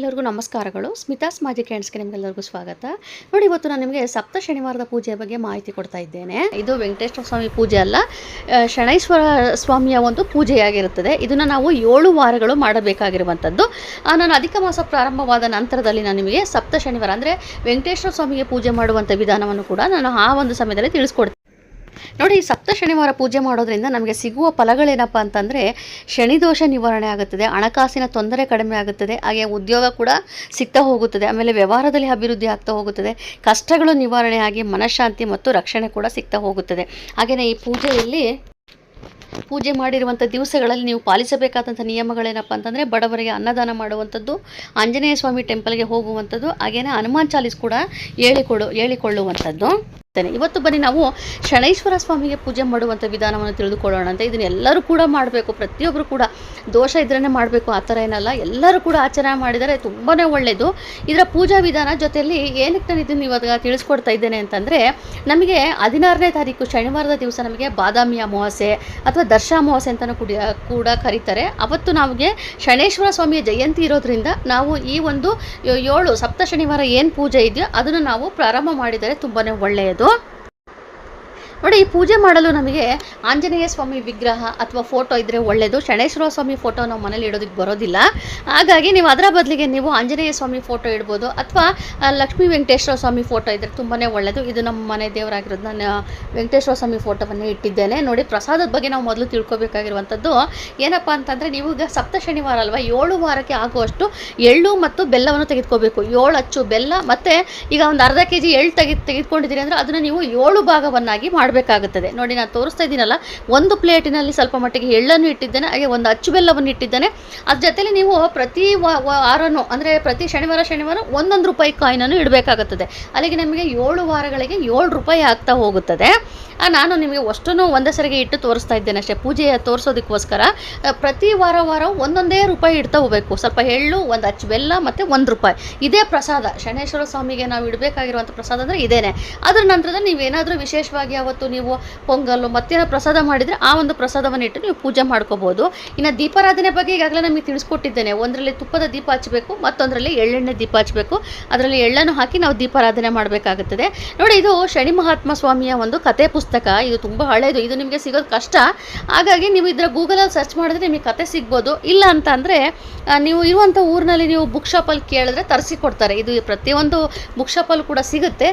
ಎಲ್ಲರಿಗೂ ನಮಸ್ಕಾರಗಳು. ಸ್ಮಿತಾಸ್ ಮ್ಯಾಜಿಕ್ ಹ್ಯಾಂಡ್ಸ್ಗೆ ನಿಮಗೆಲ್ಲರಿಗೂ ಸ್ವಾಗತ. ನೋಡಿ, ಇವತ್ತು ನಾನು ನಿಮಗೆ ಸಪ್ತ ಶನಿವಾರದ ಪೂಜೆಯ ಬಗ್ಗೆ ಮಾಹಿತಿ ಕೊಡ್ತಾ ಇದ್ದೇನೆ. ಇದು ವೆಂಕಟೇಶ್ವರ ಸ್ವಾಮಿ ಪೂಜೆ ಅಲ್ಲ, ಶನೈಶ್ವರ ಸ್ವಾಮಿಯ ಒಂದು ಪೂಜೆಯಾಗಿರುತ್ತದೆ. ಇದನ್ನು ನಾವು 7 ವಾರಗಳು ಮಾಡಬೇಕಾಗಿರುವಂಥದ್ದು. ನಾನು ಅಧಿಕ ಮಾಸ ಪ್ರಾರಂಭವಾದ ನಂತರದಲ್ಲಿ ನಾನು ನಿಮಗೆ ಸಪ್ತ ಶನಿವಾರ ಅಂದರೆ ವೆಂಕಟೇಶ್ವರ ಸ್ವಾಮಿಗೆ ಪೂಜೆ ಮಾಡುವಂಥ ವಿಧಾನವನ್ನು ಕೂಡ ನಾನು ಆ ಒಂದು ಸಮಯದಲ್ಲಿ ತಿಳಿಸ್ಕೊಡ್ತೀನಿ. ನೋಡಿ, ಸಪ್ತ ಶನಿವಾರ ಪೂಜೆ ಮಾಡೋದ್ರಿಂದ ನಮಗೆ ಸಿಗುವ ಫಲಗಳೇನಪ್ಪ ಅಂತಂದರೆ ಶನಿದೋಷ ನಿವಾರಣೆ ಆಗುತ್ತದೆ, ಹಣಕಾಸಿನ ತೊಂದರೆ ಕಡಿಮೆ ಆಗುತ್ತದೆ, ಹಾಗೆ ಉದ್ಯೋಗ ಕೂಡ ಸಿಗ್ತಾ ಹೋಗುತ್ತದೆ, ಆಮೇಲೆ ವ್ಯವಹಾರದಲ್ಲಿ ಅಭಿವೃದ್ಧಿ ಆಗ್ತಾ ಹೋಗುತ್ತದೆ, ಕಷ್ಟಗಳು ನಿವಾರಣೆ ಆಗಿ ಮನಃಶಾಂತಿ ಮತ್ತು ರಕ್ಷಣೆ ಕೂಡ ಸಿಗ್ತಾ ಹೋಗುತ್ತದೆ. ಹಾಗೆಯೇ ಈ ಪೂಜೆ ಮಾಡಿರುವಂಥ ದಿವಸಗಳಲ್ಲಿ ನೀವು ಪಾಲಿಸಬೇಕಾದಂಥ ನಿಯಮಗಳೇನಪ್ಪ ಅಂತಂದರೆ ಬಡವರಿಗೆ ಅನ್ನದಾನ ಮಾಡುವಂಥದ್ದು, ಆಂಜನೇಯ ಸ್ವಾಮಿ ಟೆಂಪಲ್ಗೆ ಹೋಗುವಂಥದ್ದು, ಹಾಗೆಯೇ ಹನುಮಾನ್ ಚಾಲೀಸ್ ಕೂಡ ಹೇಳಿಕೊಳ್ಳುವಂಥದ್ದು. ಇವತ್ತು ಬನ್ನಿ ನಾವು ಶನೈಶ್ವರ ಸ್ವಾಮಿಗೆ ಪೂಜೆ ಮಾಡುವಂಥ ವಿಧಾನವನ್ನು ತಿಳಿದುಕೊಳ್ಳೋಣ ಅಂತ. ಇದನ್ನು ಎಲ್ಲರೂ ಕೂಡ ಮಾಡಬೇಕು, ಪ್ರತಿಯೊಬ್ಬರು ಕೂಡ ದೋಷ ಇದ್ರೇ ಮಾಡಬೇಕು ಆ ಥರ ಏನಲ್ಲ, ಎಲ್ಲರೂ ಕೂಡ ಆಚರಣೆ ಮಾಡಿದರೆ ತುಂಬಾ ಒಳ್ಳೆಯದು. ಇದರ ಪೂಜಾ ವಿಧಾನ ಜೊತೆಯಲ್ಲಿ ಏನಕ್ಕೆ ನಾನು ಇದನ್ನು ಇವಾಗ ತಿಳಿಸ್ಕೊಡ್ತಾ ಇದ್ದೇನೆ ಅಂತಂದರೆ, ನಮಗೆ 16ನೇ ತಾರೀಕು ಶನಿವಾರದ ದಿವಸ ನಮಗೆ ಬಾದಾಮಿ ಅಮಾವಾಸ್ಯೆ ಅಥವಾ ದರ್ಶ ಅಮಾವಾಸ್ಯೆ ಅಂತಲೂ ಕೂಡ ಕರೀತಾರೆ. ಅವತ್ತು ನಮಗೆ ಶನೈಶ್ವರ ಸ್ವಾಮಿಯ ಜಯಂತಿ ಇರೋದ್ರಿಂದ ನಾವು ಈ ಒಂದು 7 ಸಪ್ತ ಶನಿವಾರ ಏನು ಪೂಜೆ ಇದೆಯೋ ಅದನ್ನು ನಾವು ಪ್ರಾರಂಭ ಮಾಡಿದರೆ ತುಂಬಾ ಒಳ್ಳೆಯದು. ನೋಡಿ, ಈ ಪೂಜೆ ಮಾಡಲು ನಮಗೆ ಆಂಜನೇಯ ಸ್ವಾಮಿ ವಿಗ್ರಹ ಅಥವಾ ಫೋಟೋ ಇದ್ದರೆ ಒಳ್ಳೆಯದು. ಶನೈಶ್ವರ ಸ್ವಾಮಿ ಫೋಟೋ ನಾವು ಮನೇಲಿ ಇಡೋದಕ್ಕೆ ಬರೋದಿಲ್ಲ. ಹಾಗಾಗಿ ನೀವು ಅದರ ಬದಲಿಗೆ ನೀವು ಆಂಜನೇಯ ಸ್ವಾಮಿ ಫೋಟೋ ಇಡ್ಬೋದು, ಅಥವಾ ಲಕ್ಷ್ಮೀ ವೆಂಕಟೇಶ್ವರ ಸ್ವಾಮಿ ಫೋಟೋ ಇದ್ದರೆ ತುಂಬಾ ಒಳ್ಳೆಯದು. ಇದು ನಮ್ಮ ಮನೆ ದೇವರಾಗಿರೋದು, ನಾನು ವೆಂಕಟೇಶ್ವರ ಸ್ವಾಮಿ ಫೋಟೋವನ್ನು ಇಟ್ಟಿದ್ದೇನೆ. ನೋಡಿ, ಪ್ರಸಾದದ ಬಗ್ಗೆ ನಾವು ಮೊದಲು ತಿಳ್ಕೊಬೇಕಾಗಿರುವಂಥದ್ದು ಏನಪ್ಪ ಅಂತಂದರೆ, ನೀವು ಈಗ ಸಪ್ತ ಶನಿವಾರ ಅಲ್ವಾ, 7 ವಾರಕ್ಕೆ ಆಗುವಷ್ಟು ಎಳ್ಳು ಮತ್ತು ಬೆಲ್ಲವನ್ನು ತೆಗೆದುಕೋಬೇಕು. 7 ಅಚ್ಚು ಬೆಲ್ಲ ಮತ್ತು ಈಗ ಒಂದು ಅರ್ಧ kg ಎಳ್ಳು ತೆಗೆದುಕೊಂಡಿದ್ದೀರಿ ಅಂದರೆ ಅದನ್ನು ನೀವು 7 ಭಾಗವನ್ನಾಗಿ ಮಾಡಬೇಕಾಗುತ್ತದೆ. ನೋಡಿ, ನಾನು ತೋರಿಸ್ತಾ ಇದ್ದೀನಲ್ಲ, ಒಂದು ಪ್ಲೇಟಿನಲ್ಲಿ ಸ್ವಲ್ಪ ಮಟ್ಟಿಗೆ ಎಳ್ಳನ್ನು ಇಟ್ಟಿದ್ದೇನೆ, ಹಾಗೆ ಒಂದು ಅಚ್ಚು ಬೆಲ್ಲವನ್ನು ಇಟ್ಟಿದ್ದೇನೆ. ಅದ್ರ ಜೊತೆಲಿ ನೀವು ಪ್ರತಿ ವಾರನೂ ಅಂದರೆ ಪ್ರತಿ ಶನಿವಾರ ₹1 ಕಾಯಿನನ್ನು ಇಡಬೇಕಾಗುತ್ತದೆ. ಅಲ್ಲಿಗೆ ನಮಗೆ 7 ವಾರಗಳಿಗೆ ₹7 ಆಗ್ತಾ ಹೋಗುತ್ತದೆ. ನಾನು ನಿಮಗೆ ಅಷ್ಟನ್ನು ಒಂದೇ ಸರಿಗೆ ಇಟ್ಟು ತೋರಿಸ್ತಾ ಇದ್ದೇನೆ ಅಷ್ಟೇ, ಪೂಜೆ ತೋರಿಸೋದಕ್ಕೋಸ್ಕರ. ಪ್ರತಿ ವಾರ ಒಂದೊಂದೇ ರೂಪಾಯಿ ಇಡ್ತಾ ಹೋಗಬೇಕು. ಸ್ವಲ್ಪ ಎಳ್ಳು, ಒಂದು ಅಚ್ಚು ಬೆಲ್ಲ ಮತ್ತು ₹1. ಇದೇ ಪ್ರಸಾದ ಶನೈಶ್ವರ ಸ್ವಾಮಿಗೆ ನಾವು ಇಡಬೇಕಾಗಿರುವಂಥ ಪ್ರಸಾದ ಅಂದರೆ ಇದೇನೆ. ಅದರ ನಂತರದಲ್ಲಿ ನೀವೇನಾದರೂ ವಿಶೇಷವಾಗಿ ಅವತ್ತು ನೀವು ಪೊಂಗಲ್ಲು ಮತ್ತೇನೋ ಪ್ರಸಾದ ಮಾಡಿದರೆ ಆ ಒಂದು ಪ್ರಸಾದವನ್ನು ಇಟ್ಟು ನೀವು ಪೂಜೆ ಮಾಡ್ಕೋಬೋದು. ಇನ್ನು ದೀಪಾರಾಧನೆ ಬಗ್ಗೆ ಈಗಾಗಲೇ ನಮಗೆ ತಿಳಿಸ್ಕೊಟ್ಟಿದ್ದೇನೆ. ಒಂದರಲ್ಲಿ ತುಪ್ಪದ ದೀಪ ಹಚ್ಚಬೇಕು, ಮತ್ತೊಂದರಲ್ಲಿ ಎಳ್ಳೆಣ್ಣೆ ದೀಪ ಹಚ್ಚಬೇಕು. ಅದರಲ್ಲಿ ಎಳ್ಳನ್ನು ಹಾಕಿ ನಾವು ದೀಪಾರಾಧನೆ ಮಾಡಬೇಕಾಗುತ್ತದೆ. ನೋಡಿ, ಇದು ಶನಿ ಮಹಾತ್ಮ ಸ್ವಾಮಿಯ ಒಂದು ಕತೆ ಪುಸ್ತಕ. ಇದು ತುಂಬ ಹಳೆಯದು, ಇದು ನಿಮಗೆ ಸಿಗೋದು ಕಷ್ಟ. ಹಾಗಾಗಿ ನೀವು ಇದರ ಗೂಗಲಲ್ಲಿ ಸರ್ಚ್ ಮಾಡಿದ್ರೆ ನಿಮಗೆ ಕತೆ ಸಿಗ್ಬೋದು. ಇಲ್ಲ ಅಂತ ಅಂದರೆ ನೀವು ಇರುವಂಥ ಊರಿನಲ್ಲಿ ನೀವು ಬುಕ್ ಶಾಪಲ್ಲಿ ಕೇಳಿದ್ರೆ ತರಿಸಿ ಕೊಡ್ತಾರೆ. ಇದು ಪ್ರತಿಯೊಂದು ಬುಕ್ ಶಾಪಲ್ಲೂ ಕೂಡ ಸಿಗುತ್ತೆ.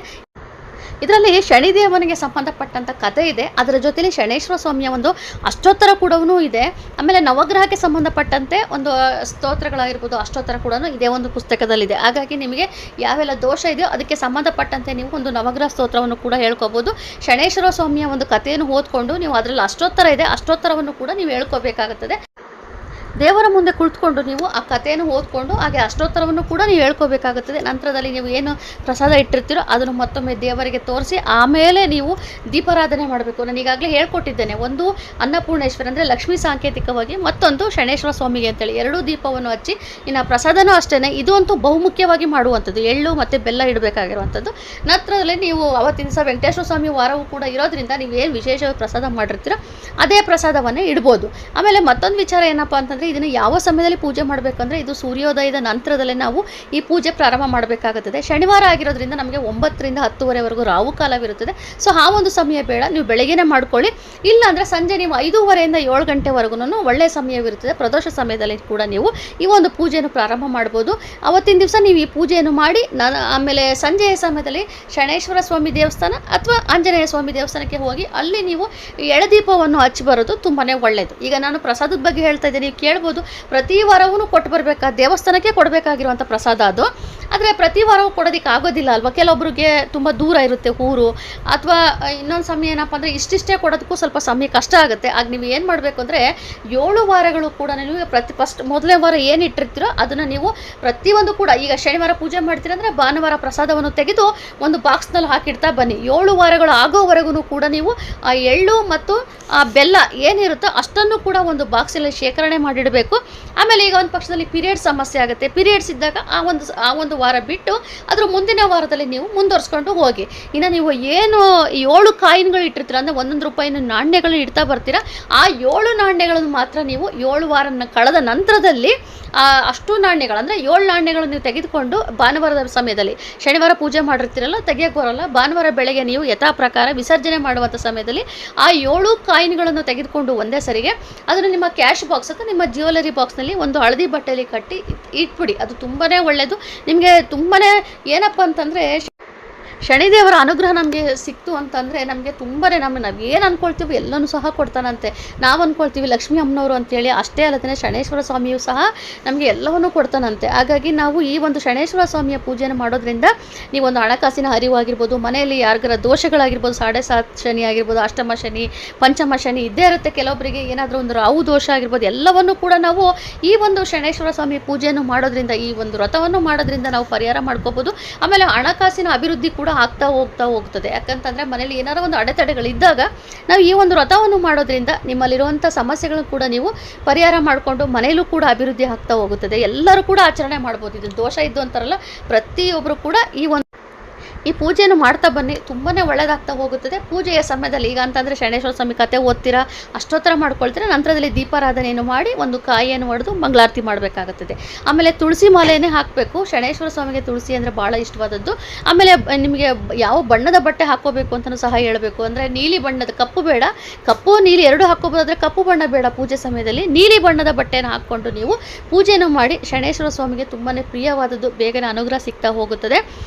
ಇದರಲ್ಲಿ ಶನಿದೇವನಿಗೆ ಸಂಬಂಧಪಟ್ಟಂಥ ಕಥೆ ಇದೆ. ಅದರ ಜೊತೆಲಿ ಶನೈಶ್ವರ ಸ್ವಾಮಿಯ ಒಂದು ಅಷ್ಟೋತ್ತರ ಕೂಡ ಇದೆ. ಆಮೇಲೆ ನವಗ್ರಹಕ್ಕೆ ಸಂಬಂಧಪಟ್ಟಂತೆ ಒಂದು ಸ್ತೋತ್ರಗಳಾಗಿರ್ಬೋದು, ಅಷ್ಟೋತ್ತರ ಕೂಡ ಇದೇ ಒಂದು ಪುಸ್ತಕದಲ್ಲಿದೆ. ಹಾಗಾಗಿ ನಿಮಗೆ ಯಾವೆಲ್ಲ ದೋಷ ಇದೆಯೋ ಅದಕ್ಕೆ ಸಂಬಂಧಪಟ್ಟಂತೆ ನೀವು ಒಂದು ನವಗ್ರಹ ಸ್ತೋತ್ರವನ್ನು ಕೂಡ ಹೇಳ್ಕೋಬೋದು. ಶನೈಶ್ವರ ಸ್ವಾಮಿಯ ಒಂದು ಕಥೆಯನ್ನು ಓದ್ಕೊಂಡು ನೀವು ಅದರಲ್ಲಿ ಅಷ್ಟೋತ್ತರ ಇದೆ, ಅಷ್ಟೋತ್ತರವನ್ನು ಕೂಡ ನೀವು ಹೇಳ್ಕೋಬೇಕಾಗುತ್ತದೆ. ದೇವರ ಮುಂದೆ ಕುಳಿತುಕೊಂಡು ನೀವು ಆ ಕಥೆಯನ್ನು ಓದ್ಕೊಂಡು ಹಾಗೆ ಅಷ್ಟೋತ್ತರವನ್ನು ಕೂಡ ನೀವು ಹೇಳ್ಕೋಬೇಕಾಗುತ್ತದೆ. ನಂತರದಲ್ಲಿ ನೀವು ಏನು ಪ್ರಸಾದ ಇಟ್ಟಿರ್ತೀರೋ ಅದನ್ನು ಮತ್ತೊಮ್ಮೆ ದೇವರಿಗೆ ತೋರಿಸಿ ಆಮೇಲೆ ನೀವು ದೀಪಾರಾಧನೆ ಮಾಡಬೇಕು. ನಾನು ಈಗಾಗಲೇ ಹೇಳ್ಕೊಟ್ಟಿದ್ದೇನೆ, ಒಂದು ಅನ್ನಪೂರ್ಣೇಶ್ವರಿ ಅಂದರೆ ಲಕ್ಷ್ಮೀ ಸಾಂಕೇತಿಕವಾಗಿ, ಮತ್ತೊಂದು ಶನೈಶ್ವರ ಸ್ವಾಮಿಗೆ ಅಂತೇಳಿ 2 ದೀಪವನ್ನು ಹಚ್ಚಿ. ಇನ್ನು ಪ್ರಸಾದನೂ ಅಷ್ಟೇ, ಇದು ಅಂತೂ ಬಹುಮುಖ್ಯವಾಗಿ ಮಾಡುವಂಥದ್ದು, ಎಳ್ಳು ಮತ್ತು ಬೆಲ್ಲ ಇಡಬೇಕಾಗಿರುವಂಥದ್ದು. ನಂತರದಲ್ಲಿ ನೀವು ಅವತ್ತಿನ ದಿವಸ ವೆಂಕಟೇಶ್ವರ ಸ್ವಾಮಿ ವಾರವೂ ಕೂಡ ಇರೋದ್ರಿಂದ ನೀವೇನು ವಿಶೇಷವಾಗಿ ಪ್ರಸಾದ ಮಾಡಿರ್ತೀರೋ ಅದೇ ಪ್ರಸಾದವನ್ನೇ ಇಡ್ಬೋದು. ಆಮೇಲೆ ಮತ್ತೊಂದು ವಿಚಾರ ಏನಪ್ಪ ಅಂತಂದರೆ, ಇದನ್ನು ಯಾವ ಸಮಯದಲ್ಲಿ ಪೂಜೆ ಮಾಡಬೇಕಂದ್ರೆ ಇದು ಸೂರ್ಯೋದಯದ ನಂತರದಲ್ಲೇ ನಾವು ಈ ಪೂಜೆ ಪ್ರಾರಂಭ ಮಾಡಬೇಕಾಗುತ್ತದೆ. ಶನಿವಾರ ಆಗಿರೋದ್ರಿಂದ ನಮಗೆ 9 ರಿಂದ 10ವರೆವರೆಗೂ ರಾವು ಕಾಲವಿರುತ್ತದೆ. ಸೊ ಆ ಒಂದು ಸಮಯ ಬೇಡ, ನೀವು ಬೆಳಗ್ಗೆನೇ ಮಾಡ್ಕೊಳ್ಳಿ. ಇಲ್ಲ ಅಂದರೆ ಸಂಜೆ ನೀವು 5:30 ರಿಂದ 7 ಗಂಟೆವರೆಗೂ ಒಳ್ಳೆಯ ಸಮಯವಿರುತ್ತದೆ. ಪ್ರದೋಷ ಸಮಯದಲ್ಲಿ ಕೂಡ ನೀವು ಈ ಒಂದು ಪೂಜೆಯನ್ನು ಪ್ರಾರಂಭ ಮಾಡ್ಬೋದು. ಅವತ್ತಿನ ದಿವಸ ನೀವು ಈ ಪೂಜೆಯನ್ನು ಮಾಡಿ ಆಮೇಲೆ ಸಂಜೆಯ ಸಮಯದಲ್ಲಿ ಶನೈಶ್ವರ ಸ್ವಾಮಿ ದೇವಸ್ಥಾನ ಅಥವಾ ಆಂಜನೇಯ ಸ್ವಾಮಿ ದೇವಸ್ಥಾನಕ್ಕೆ ಹೋಗಿ ಅಲ್ಲಿ ನೀವು ಎಳದೀಪವನ್ನು ಹಚ್ಚಿ ಬರೋದು ತುಂಬಾ ಒಳ್ಳೆಯದು. ಈಗ ನಾನು ಪ್ರಸಾದದ ಬಗ್ಗೆ ಹೇಳ್ತಾ ಇದ್ದೀನಿ, ನೀವು ಕೇಳ್ಬೋದು, ಪ್ರತಿ ವಾರವೂ ಕೊಟ್ಟು ಬರಬೇಕಾ, ದೇವಸ್ಥಾನಕ್ಕೆ ಕೊಡಬೇಕಾಗಿರುವಂಥ ಪ್ರಸಾದ ಅದು. ಆದರೆ ಪ್ರತಿ ವಾರವೂ ಕೊಡೋದಕ್ಕೆ ಆಗೋದಿಲ್ಲ ಅಲ್ವಾ, ಕೆಲವೊಬ್ಬರಿಗೆ ತುಂಬ ದೂರ ಇರುತ್ತೆ ಊರು, ಅಥವಾ ಇನ್ನೊಂದು ಸಮಯ ಏನಪ್ಪ ಅಂದರೆ ಇಷ್ಟಿಷ್ಟೇ ಕೊಡೋದಕ್ಕೂ ಸ್ವಲ್ಪ ಸಮಯ ಕಷ್ಟ ಆಗುತ್ತೆ. ಆಗ ನೀವು ಏನು ಮಾಡಬೇಕು ಅಂದರೆ 7 ವಾರಗಳು ಕೂಡ ನೀವು ಮೊದಲನೇ ವಾರ ಏನು ಇಟ್ಟಿರ್ತೀರೋ ಅದನ್ನು ನೀವು ಪ್ರತಿಯೊಂದು ಕೂಡ, ಈಗ ಶನಿವಾರ ಪೂಜೆ ಮಾಡ್ತೀರಂದರೆ ಭಾನುವಾರ ಪ್ರಸಾದವನ್ನು ತೆಗೆದು ಒಂದು ಬಾಕ್ಸ್ನಲ್ಲಿ ಹಾಕಿಡ್ತಾ ಬನ್ನಿ. 7 ವಾರಗಳು ಆಗೋವರೆಗೂ ಕೂಡ ನೀವು ಆ ಎಳ್ಳು ಮತ್ತು ಆ ಬೆಲ್ಲ ಏನಿರುತ್ತೋ ಅಷ್ಟನ್ನು ಕೂಡ ಒಂದು ಬಾಕ್ಸಲ್ಲಿ ಶೇಖರಣೆ ಮಾಡಿ ಮಾಡಿಡಬೇಕು. ಆಮೇಲೆ ಈಗ ಒಂದು ಪಕ್ಷದಲ್ಲಿ ಪೀರಿಯಡ್ಸ್ ಸಮಸ್ಯೆ ಆಗುತ್ತೆ, ಪೀರಿಯಡ್ಸ್ ಇದ್ದಾಗ ಆ ಒಂದು ವಾರ ಬಿಟ್ಟು ಅದ್ರ ಮುಂದಿನ ವಾರದಲ್ಲಿ ನೀವು ಮುಂದುವರ್ಸ್ಕೊಂಡು ಹೋಗಿ. ಇನ್ನು ನೀವು ಏನು 7 ಕಾಯಿನ್ಗಳು ಇಟ್ಟಿರ್ತೀರ, ಅಂದರೆ 1 ರೂಪಾಯಿನ ನಾಣ್ಯಗಳು ಇಡ್ತಾ ಬರ್ತೀರಾ, ಆ 7 ನಾಣ್ಯಗಳನ್ನು ಮಾತ್ರ ನೀವು 7 ವಾರ ಕಳೆದ ನಂತರದಲ್ಲಿ ಅಷ್ಟು ನಾಣ್ಯಗಳು ಅಂದರೆ 7 ನಾಣ್ಯಗಳು ನೀವು ತೆಗೆದುಕೊಂಡು ಭಾನುವಾರದ ಸಮಯದಲ್ಲಿ, ಶನಿವಾರ ಪೂಜೆ ಮಾಡಿರ್ತೀರಲ್ಲ ತೆಗಿಯೋಕ್ಕೆ ಬರೋಲ್ಲ, ಭಾನುವಾರ ಬೆಳಗ್ಗೆ ನೀವು ಯಥಾ ಪ್ರಕಾರ ವಿಸರ್ಜನೆ ಮಾಡುವಂಥ ಸಮಯದಲ್ಲಿ ಆ 7 ಕಾಯಿನ್ಗಳನ್ನು ತೆಗೆದುಕೊಂಡು ಒಂದೇ ಸರಿಗೆ ಅದನ್ನು ನಿಮ್ಮ ಕ್ಯಾಶ್ ಬಾಕ್ಸ್ ಅಥವಾ ನಿಮ್ಮ ಜ್ಯುವೆಲರಿ ಬಾಕ್ಸ್ನಲ್ಲಿ ಒಂದು ಹಳದಿ ಬಟ್ಟೆಯಲ್ಲಿ ಕಟ್ಟಿ ಇಟ್ಬಿಡಿ. ಅದು ತುಂಬಾ ಒಳ್ಳೆಯದು. ನಿಮಗೆ ತುಂಬಾ ಏನಪ್ಪ ಅಂತಂದರೆ ಶನಿದೇವರ ಅನುಗ್ರಹ ನಮಗೆ ಸಿಕ್ತು ಅಂತಂದರೆ ನಮಗೆ ತುಂಬಾ ನಾವು ಏನು ಅಂದ್ಕೊಳ್ತೀವಿ ಎಲ್ಲನೂ ಸಹ ಕೊಡ್ತಾನಂತೆ. ನಾವು ಅಂದ್ಕೊಳ್ತೀವಿ ಲಕ್ಷ್ಮೀ ಅಮ್ಮನವರು ಅಂತೇಳಿ, ಅಷ್ಟೇ ಅಲ್ಲದೇ ಶನೇಶ್ವರ ಸ್ವಾಮಿಯು ಸಹ ನಮಗೆ ಎಲ್ಲವನ್ನೂ ಕೊಡ್ತಾನಂತೆ. ಹಾಗಾಗಿ ನಾವು ಈ ಒಂದು ಶನೇಶ್ವರ ಸ್ವಾಮಿಯ ಪೂಜೆಯನ್ನು ಮಾಡೋದ್ರಿಂದ ನೀವೊಂದು ಹಣಕಾಸಿನ ಅರಿವು ಆಗಿರ್ಬೋದು, ಮನೆಯಲ್ಲಿ ಯಾರಿಗಾರ ದೋಷಗಳಾಗಿರ್ಬೋದು, 7.5 ಶನಿ ಆಗಿರ್ಬೋದು, ಅಷ್ಟಮ ಶನಿ, ಪಂಚಮ ಶನಿ ಇದ್ದೇ ಇರುತ್ತೆ. ಕೆಲವೊಬ್ಬರಿಗೆ ಏನಾದರೂ ಒಂದು ರಾಹು ದೋಷ ಆಗಿರ್ಬೋದು, ಎಲ್ಲವನ್ನೂ ಕೂಡ ನಾವು ಈ ಒಂದು ಶನೇಶ್ವರ ಸ್ವಾಮಿ ಪೂಜೆಯನ್ನು ಮಾಡೋದ್ರಿಂದ, ಈ ಒಂದು ವ್ರತವನ್ನು ಮಾಡೋದ್ರಿಂದ ನಾವು ಪರಿಹಾರ ಮಾಡ್ಕೋಬೋದು. ಆಮೇಲೆ ಹಣಕಾಸಿನ ಅಭಿವೃದ್ಧಿ ಕೂಡ ಆಗ್ತಾ ಹೋಗ್ತದೆ. ಯಾಕಂತಂದರೆ ಮನೇಲಿ ಏನಾದರೂ ಒಂದು ಅಡೆತಡೆಗಳಿದ್ದಾಗ ನಾವು ಈ ಒಂದು ವ್ರತವನ್ನು ಮಾಡೋದ್ರಿಂದ ನಿಮ್ಮಲ್ಲಿರುವಂಥ ಸಮಸ್ಯೆಗಳನ್ನು ಕೂಡ ನೀವು ಪರಿಹಾರ ಮಾಡಿಕೊಂಡು ಮನೆಯಲ್ಲೂ ಕೂಡ ಅಭಿವೃದ್ಧಿ ಆಗ್ತಾ ಹೋಗುತ್ತದೆ. ಎಲ್ಲರೂ ಕೂಡ ಆಚರಣೆ ಮಾಡ್ಬೋದು. ಇದು ದೋಷ ಇದ್ದು ಅಂತಾರಲ್ಲ, ಪ್ರತಿಯೊಬ್ಬರು ಕೂಡ ಈ ಪೂಜೆಯನ್ನು ಮಾಡ್ತಾ ಬನ್ನಿ, ತುಂಬಾ ಒಳ್ಳೆಯದಾಗ್ತಾ ಹೋಗುತ್ತದೆ. ಪೂಜೆಯ ಸಮಯದಲ್ಲಿ ಈಗ ಅಂತಂದರೆ ಶನೇಶ್ವರ ಸ್ವಾಮಿ ಕತೆ ಓದ್ತೀರಾ, ಅಷ್ಟೋತ್ತರ ಮಾಡ್ಕೊಳ್ತೀರಾ, ನಂತರದಲ್ಲಿ ದೀಪಾರಾಧನೆಯನ್ನು ಮಾಡಿ ಒಂದು ಕಾಯಿಯನ್ನು ಹೊಡೆದು ಮಂಗಳಾರತಿ ಮಾಡಬೇಕಾಗುತ್ತದೆ. ಆಮೇಲೆ ತುಳಸಿ ಮಾಲೆಯೇ ಹಾಕಬೇಕು. ಶನೇಶ್ವರ ಸ್ವಾಮಿಗೆ ತುಳಸಿ ಅಂದರೆ ಭಾಳ ಇಷ್ಟವಾದದ್ದು. ಆಮೇಲೆ ನಿಮಗೆ ಯಾವ ಬಣ್ಣದ ಬಟ್ಟೆ ಹಾಕೋಬೇಕು ಅಂತಲೂ ಸಹ ಹೇಳಬೇಕು. ಅಂದರೆ ನೀಲಿ ಬಣ್ಣದ, ಕಪ್ಪು ಬೇಡ, ಕಪ್ಪು ನೀಲಿ ಎರಡು ಹಾಕೋಬೋದಾದರೆ ಕಪ್ಪು ಬಣ್ಣ ಬೇಡ. ಪೂಜೆ ಸಮಯದಲ್ಲಿ ನೀಲಿ ಬಣ್ಣದ ಬಟ್ಟೆಯನ್ನು ಹಾಕ್ಕೊಂಡು ನೀವು ಪೂಜೆಯನ್ನು ಮಾಡಿ. ಶನೇಶ್ವರ ಸ್ವಾಮಿಗೆ ತುಂಬಾ ಪ್ರಿಯವಾದದ್ದು, ಬೇಗನೆ ಅನುಗ್ರಹ ಸಿಗ್ತಾ ಹೋಗುತ್ತದೆ.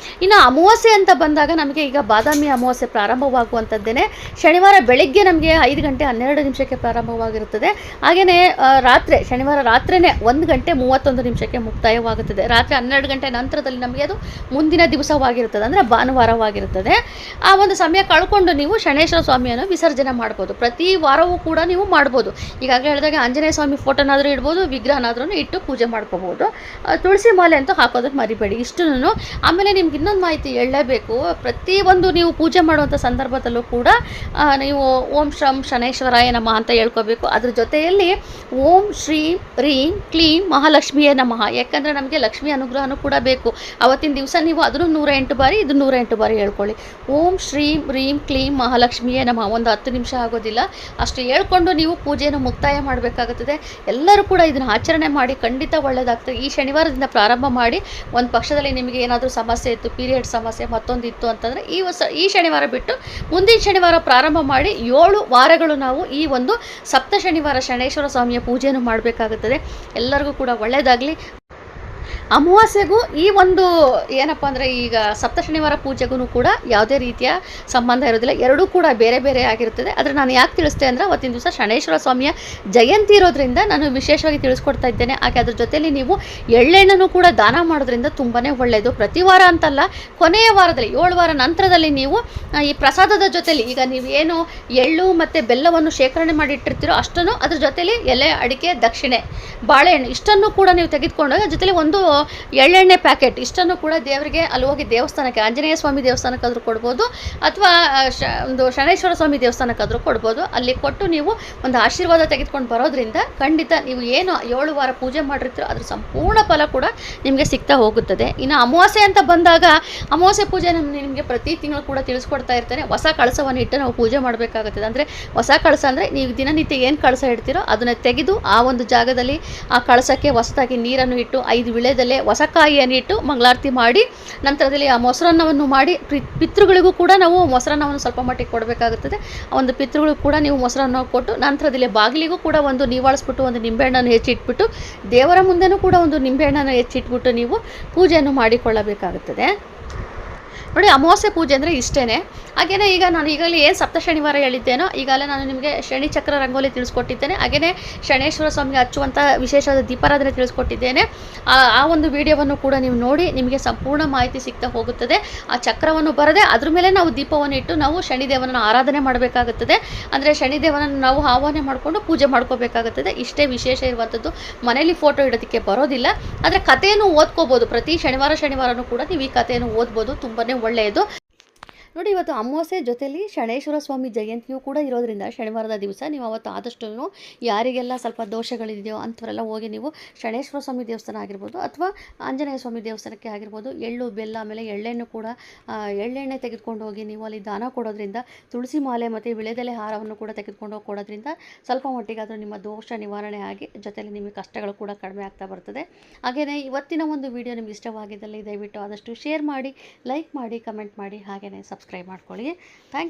ಇನ್ನು ಅಮಾವಾಸ್ಯೆ ಅಂತ ಬಂದಾಗ ನಮಗೆ ಈಗ ಬಾದಾಮಿ ಅಮಾವಾಸ್ಯೆ ಪ್ರಾರಂಭವಾಗುವಂಥದ್ದೇನೆ ಶನಿವಾರ ಬೆಳಗ್ಗೆ ನಮಗೆ 5:12 ಪ್ರಾರಂಭವಾಗಿರುತ್ತದೆ. ಹಾಗೆಯೇ ರಾತ್ರಿ ಶನಿವಾರ ರಾತ್ರಿಯೇ 1:31 ಮುಕ್ತಾಯವಾಗುತ್ತದೆ. ರಾತ್ರಿ 12 ಗಂಟೆ ನಂತರದಲ್ಲಿ ನಮಗೆ ಅದು ಮುಂದಿನ ದಿವಸವಾಗಿರುತ್ತದೆ, ಅಂದರೆ ಭಾನುವಾರವಾಗಿರುತ್ತದೆ. ಆ ಒಂದು ಸಮಯ ಕಳ್ಕೊಂಡು ನೀವು ಶನೇಶ್ವರ ಸ್ವಾಮಿಯನ್ನು ವಿಸರ್ಜನೆ ಮಾಡ್ಬೋದು. ಪ್ರತಿ ವಾರವೂ ಕೂಡ ನೀವು ಮಾಡ್ಬೋದು. ಈಗಾಗಲೇ ಹೇಳಿದಾಗ ಆಂಜನೇಯ ಸ್ವಾಮಿ ಫೋಟೋನಾದರೂ ಇಡ್ಬೋದು, ವಿಗ್ರಹನಾದ್ರೂ ಇಟ್ಟು ಪೂಜೆ ಮಾಡ್ಕೋಬೋದು. ತುಳಸಿ ಮಾಲೆ ಅಂತೂ ಹಾಕೋದಕ್ಕೆ ಮರಿಬೇಡಿ. ಇಷ್ಟನ್ನು ಆಮೇಲೆ ನಿಮ್ಗೆ ಇನ್ನೊಂದು ಮಾಹಿತಿ ಹೇಳಲೇಬೇಕು. ಪ್ರತಿಯೊಂದು ನೀವು ಪೂಜೆ ಮಾಡುವಂಥ ಸಂದರ್ಭದಲ್ಲೂ ಕೂಡ ನೀವು ಓಂ ಶ್ರಂ ಶನೇಶ್ವರಾಯ ನಮಃ ಅಂತ ಹೇಳ್ಕೋಬೇಕು. ಅದ್ರ ಜೊತೆಯಲ್ಲಿ ಓಂ ಶ್ರೀಂ ರೀಂ ಕ್ಲೀಂ ಮಹಾಲಕ್ಷ್ಮಿಯೇ ನಮಃ. ಯಾಕಂದರೆ ನಮಗೆ ಲಕ್ಷ್ಮಿ ಅನುಗ್ರಹನೂ ಕೂಡ ಬೇಕು. ಅವತ್ತಿನ ದಿವಸ ನೀವು ಅದನ್ನು 108 ಬಾರಿ, ಇದು 108 ಬಾರಿ ಹೇಳ್ಕೊಳ್ಳಿ. ಓಂ ಶ್ರೀಂ ರೀಂ ಕ್ಲೀಂ ಮಹಾಲಕ್ಷ್ಮಿಯೇ ನಮಃ. ಒಂದು 10 ನಿಮಿಷ ಆಗೋದಿಲ್ಲ, ಅಷ್ಟು ಹೇಳ್ಕೊಂಡು ನೀವು ಪೂಜೆಯನ್ನು ಮುಕ್ತಾಯ ಮಾಡಬೇಕಾಗುತ್ತದೆ. ಎಲ್ಲರೂ ಕೂಡ ಇದನ್ನು ಆಚರಣೆ ಮಾಡಿ, ಖಂಡಿತ ಒಳ್ಳೆಯದಾಗ್ತದೆ. ಈ ಶನಿವಾರದಿಂದ ಪ್ರಾರಂಭ ಮಾಡಿ. ಒಂದು ಪಕ್ಷದಲ್ಲಿ ನಿಮಗೆ ಏನಾದರೂ ಸಮಸ್ಯೆ ಇತ್ತು, ಪೀರಿಯಡ್ ಸಮಸ್ಯೆ ಮತ್ತೊಂದು ಇತ್ತು ಅಂತಂದರೆ ಈ ಶನಿವಾರ ಬಿಟ್ಟು ಮುಂದಿನ ಶನಿವಾರ ಪ್ರಾರಂಭ ಮಾಡಿ 7 ವಾರಗಳು ನಾವು ಈ ಒಂದು ಸಪ್ತ ಶನಿವಾರ ಶನೇಶ್ವರ ಸ್ವಾಮಿಯ ಪೂಜೆಯನ್ನು ಮಾಡಬೇಕಾಗುತ್ತದೆ. ಎಲ್ಲರಿಗೂ ಕೂಡ ಒಳ್ಳೆಯದಾಗಲಿ. ಅಮಾವಾಸ್ಯೆಗೂ ಈ ಒಂದು ಏನಪ್ಪ ಅಂದರೆ ಈಗ ಸಪ್ತ ಶನಿವಾರ ಪೂಜೆಗೂ ಕೂಡ ಯಾವುದೇ ರೀತಿಯ ಸಂಬಂಧ ಇರೋದಿಲ್ಲ. ಎರಡೂ ಕೂಡ ಬೇರೆ ಬೇರೆ ಆಗಿರುತ್ತದೆ. ಆದರೆ ನಾನು ಯಾಕೆ ತಿಳಿಸ್ತೇನೆ ಅಂದರೆ ಅವತ್ತಿನ ದಿವಸ ಶನೇಶ್ವರ ಸ್ವಾಮಿಯ ಜಯಂತಿ ಇರೋದ್ರಿಂದ ನಾನು ವಿಶೇಷವಾಗಿ ತಿಳಿಸ್ಕೊಡ್ತಾ ಇದ್ದೇನೆ. ಹಾಗೆ ಅದ್ರ ಜೊತೆಯಲ್ಲಿ ನೀವು ಎಳ್ಳೆಣ್ಣನ್ನು ಕೂಡ ದಾನ ಮಾಡೋದ್ರಿಂದ ತುಂಬಾ ಒಳ್ಳೆಯದು. ಪ್ರತಿ ವಾರ ಅಂತಲ್ಲ, ಕೊನೆಯ ವಾರದಲ್ಲಿ 7 ವಾರ ನಂತರದಲ್ಲಿ ನೀವು ಈ ಪ್ರಸಾದದ ಜೊತೆಲಿ ಈಗ ನೀವು ಏನು ಎಳ್ಳು ಮತ್ತು ಬೆಲ್ಲವನ್ನು ಶೇಖರಣೆ ಮಾಡಿ ಇಟ್ಟಿರ್ತೀರೋ ಅಷ್ಟನ್ನು, ಅದ್ರ ಜೊತೆಲಿ ಎಲೆ, ಅಡಿಕೆ, ದಕ್ಷಿಣೆ, ಬಾಳೆಹಣ್ಣು ಇಷ್ಟನ್ನು ಕೂಡ ನೀವು ತೆಗೆದುಕೊಂಡಾಗ ಜೊತೆಲಿ ಒಂದು ಎಳ್ಳೆಣ್ಣೆ ಪ್ಯಾಕೆಟ್ ಇಷ್ಟನ್ನು ಕೂಡ ದೇವರಿಗೆ ಅಲ್ಲಿ ಹೋಗಿ ದೇವಸ್ಥಾನಕ್ಕೆ, ಆಂಜನೇಯ ಸ್ವಾಮಿ ದೇವಸ್ಥಾನಕ್ಕಾದರೂ ಕೊಡ್ಬೋದು, ಅಥವಾ ಒಂದು ಶನೇಶ್ವರ ಸ್ವಾಮಿ ದೇವಸ್ಥಾನಕ್ಕಾದರೂ ಕೊಡ್ಬೋದು. ಅಲ್ಲಿ ಕೊಟ್ಟು ನೀವು ಒಂದು ಆಶೀರ್ವಾದ ತೆಗೆದುಕೊಂಡು ಬರೋದ್ರಿಂದ ಖಂಡಿತ ನೀವು ಏನು 7 ವಾರ ಪೂಜೆ ಮಾಡಿರ್ತೀರೋ ಅದ್ರ ಸಂಪೂರ್ಣ ಫಲ ಕೂಡ ನಿಮಗೆ ಸಿಗ್ತಾ ಹೋಗುತ್ತದೆ. ಇನ್ನು ಅಮಾವಾಸ್ಯೆ ಅಂತ ಬಂದಾಗ ಅಮಾವಾಸ್ಯೆ ಪೂಜೆ ನಿಮಗೆ ಪ್ರತಿ ತಿಂಗಳು ಕೂಡ ತಿಳಿಸ್ಕೊಡ್ತಾ ಇರ್ತೇನೆ. ಹೊಸ ಕಳಸವನ್ನು ಇಟ್ಟು ನಾವು ಪೂಜೆ ಮಾಡಬೇಕಾಗುತ್ತದೆ. ಅಂದರೆ ಹೊಸ ಕಳಸ ಅಂದರೆ ನೀವು ದಿನನಿತ್ಯ ಏನು ಕಳಸ ಇಡ್ತೀರೋ ಅದನ್ನು ತೆಗೆದು ಆ ಒಂದು ಜಾಗದಲ್ಲಿ ಆ ಕಳಸಕ್ಕೆ ಹೊಸದಾಗಿ ನೀರನ್ನು ಇಟ್ಟು 5 ವಿಳೆದಲ್ಲೇ ಹೊಸ ಕಾಯಿಯನ್ನು ಇಟ್ಟು ಮಂಗಳಾರತಿ ಮಾಡಿ, ನಂತರದಲ್ಲಿ ಆ ಮೊಸರನ್ನವನ್ನು ಮಾಡಿ ಪಿತೃಗಳಿಗೂ ಕೂಡ ನಾವು ಮೊಸರನ್ನವನ್ನು ಸ್ವಲ್ಪ ಮಟ್ಟಿಗೆ ಕೊಡಬೇಕಾಗುತ್ತದೆ. ಆ ಒಂದು ಪಿತೃಗಳಿಗೂ ಕೂಡ ನೀವು ಮೊಸರನ್ನ ಕೊಟ್ಟು, ನಂತರದಲ್ಲಿ ಬಾಗಿಲಿಗೂ ಕೂಡ ಒಂದು ನೀವಾಳಿಸ್ಬಿಟ್ಟು ಒಂದು ನಿಂಬೆಹಣ್ಣನ್ನು ಹೆಚ್ಚಿಟ್ಬಿಟ್ಟು, ದೇವರ ಮುಂದೆನೂ ಕೂಡ ಒಂದು ನಿಂಬೆಹಣ್ಣನ್ನು ಹೆಚ್ಚಿಟ್ಬಿಟ್ಟು ನೀವು ಪೂಜೆಯನ್ನು ಮಾಡಿಕೊಳ್ಳಬೇಕಾಗುತ್ತದೆ. ನೋಡಿ, ಅಮಾವಾಸ್ಯೆ ಪೂಜೆ ಅಂದರೆ ಇಷ್ಟೇ. ಹಾಗೆಯೇ ಈಗ ನಾನು ಈಗಲೇ ಏನು ಸಪ್ತ ಶನಿವಾರ ಹೇಳಿದ್ದೇನೋ ಈಗಾಗಲೇ ನಾನು ನಿಮಗೆ ಶನಿ ಚಕ್ರ ರಂಗೋಲಿ ತಿಳಿಸ್ಕೊಟ್ಟಿದ್ದೇನೆ. ಹಾಗೆಯೇ ಶನೇಶ್ವರ ಸ್ವಾಮಿಗೆ ಹಚ್ಚುವಂಥ ವಿಶೇಷವಾದ ದೀಪಾರಾಧನೆ ತಿಳಿಸ್ಕೊಟ್ಟಿದ್ದೇನೆ. ಆ ಒಂದು ವಿಡಿಯೋವನ್ನು ಕೂಡ ನೀವು ನೋಡಿ, ನಿಮಗೆ ಸಂಪೂರ್ಣ ಮಾಹಿತಿ ಸಿಗ್ತಾ ಹೋಗುತ್ತದೆ. ಆ ಚಕ್ರವನ್ನು ಬರದೆ ಅದ್ರ ಮೇಲೆ ನಾವು ದೀಪವನ್ನು ಇಟ್ಟು ನಾವು ಶನಿದೇವನನ್ನು ಆರಾಧನೆ ಮಾಡಬೇಕಾಗುತ್ತದೆ. ಅಂದರೆ ಶನಿದೇವನನ್ನು ನಾವು ಆಹ್ವಾನ ಮಾಡಿಕೊಂಡು ಪೂಜೆ ಮಾಡ್ಕೋಬೇಕಾಗುತ್ತದೆ. ಇಷ್ಟೇ ವಿಶೇಷ ಇರುವಂಥದ್ದು. ಮನೇಲಿ ಫೋಟೋ ಇಡೋದಕ್ಕೆ ಬರೋದಿಲ್ಲ, ಆದರೆ ಕಥೆಯನ್ನು ಓದ್ಕೋಬೋದು. ಪ್ರತಿ ಶನಿವಾರನೂ ಕೂಡ ನೀವು ಈ ಕಥೆಯನ್ನು ಓದ್ಬೋದು, ತುಂಬಾ ಒಳ್ಳೆಯದು. ನೋಡಿ ಇವತ್ತು ಅಮಾವಾಸ್ಯೆ ಜೊತೆಲಿ ಶನೈಶ್ವರ ಸ್ವಾಮಿ ಜಯಂತಿಯೂ ಕೂಡ ಇರೋದ್ರಿಂದ ಶನಿವಾರದ ದಿವಸ ನೀವು ಅವತ್ತು ಆದಷ್ಟು ಯಾರಿಗೆಲ್ಲ ಸ್ವಲ್ಪ ದೋಷಗಳಿದೆಯೋ ಅಂಥವರೆಲ್ಲ ಹೋಗಿ ನೀವು ಶನೈಶ್ವರ ಸ್ವಾಮಿ ದೇವಸ್ಥಾನ ಆಗಿರ್ಬೋದು ಅಥವಾ ಆಂಜನೇಯ ಸ್ವಾಮಿ ದೇವಸ್ಥಾನಕ್ಕೆ ಆಗಿರ್ಬೋದು ಎಳ್ಳು ಬೆಲ್ಲ ಆಮೇಲೆ ಎಳ್ಳೆಣ್ಣು ಕೂಡ ಎಳ್ಳೆಣ್ಣೆ ತೆಗೆದುಕೊಂಡು ಹೋಗಿ ನೀವು ಅಲ್ಲಿ ದಾನ ಕೊಡೋದ್ರಿಂದ ತುಳಸಿ ಮಾಲೆ ಮತ್ತು ವಿಳೆದೆಲೆ ಹಾರವನ್ನು ಕೂಡ ತೆಗೆದುಕೊಂಡು ಹೋಗಿ ಕೊಡೋದ್ರಿಂದ ಸ್ವಲ್ಪ ಮಟ್ಟಿಗಾದರೂ ನಿಮ್ಮ ದೋಷ ನಿವಾರಣೆ ಆಗಿ ಜೊತೆಲಿ ನಿಮಗೆ ಕಷ್ಟಗಳು ಕೂಡ ಕಡಿಮೆ ಆಗ್ತಾ ಬರ್ತದೆ. ಹಾಗೆಯೇ ಇವತ್ತಿನ ಒಂದು ವಿಡಿಯೋ ನಿಮ್ಗೆ ಇಷ್ಟವಾಗಿದ್ದಲ್ಲಿ ದಯವಿಟ್ಟು ಆದಷ್ಟು ಶೇರ್ ಮಾಡಿ, ಲೈಕ್ ಮಾಡಿ, ಕಮೆಂಟ್ ಮಾಡಿ, ಹಾಗೆಯೇ ಸಬ್ಸ್ಕ್ರೈಬ್ ಮಾಡ್ಕೊಳ್ಳಿ. ಥ್ಯಾಂಕ್